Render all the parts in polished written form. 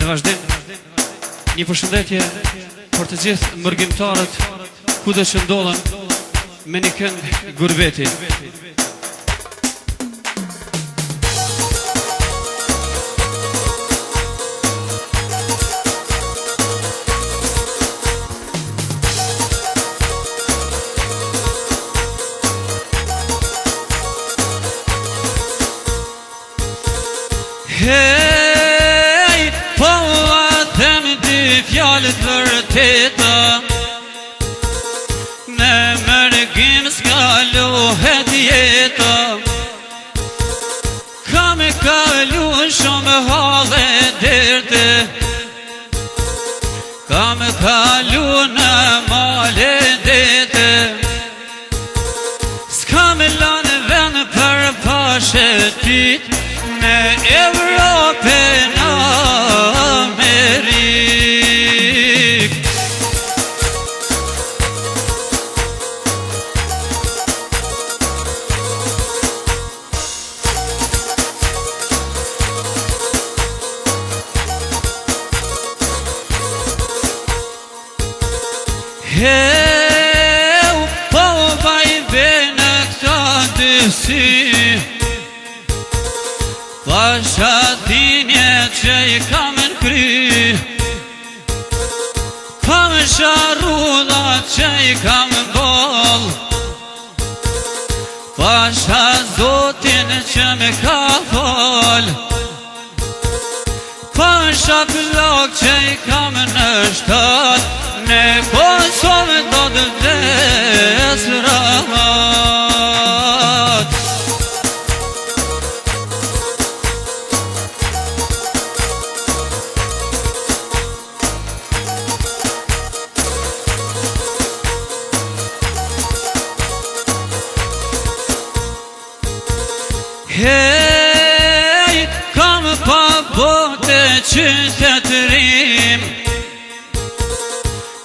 Në vazhdim, një përshëndetje për të gjithë mërgjimtarët kudo që ndodhen me një kënd gurbeti. Hej, po atem dy fjalët vërteta, në mërgjim s'kalohet jeta. Kam kalu shumë halë derte, kam kalu në male dete, s'kam lanë vend për pashetit në Evropë në Amerikë. Heu, po vajbe në këta dysi, pashatinje që I kam në kry, kam sharudha që I kam bol, pasha Zotin që me ka fol, pasha plak që I kam në shtat, në Kosovë do të vdes rahat. Hej, kam pa bote qytetërim,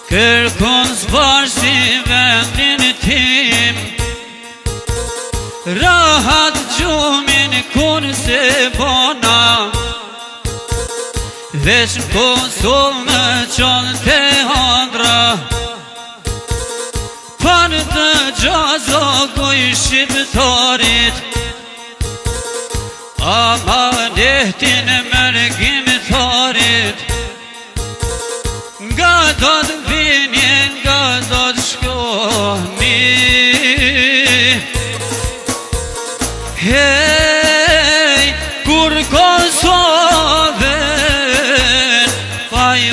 kërkon s'bash si vendin tim, rahat gjumin kun se bona, veç në Kosovë më qonë të handra, pan të gjazo kuj shqiptarit, amanetin mërgjimtarit, nga do të vinjen, nga do të shkoni. Hej, kur Kosovën pa I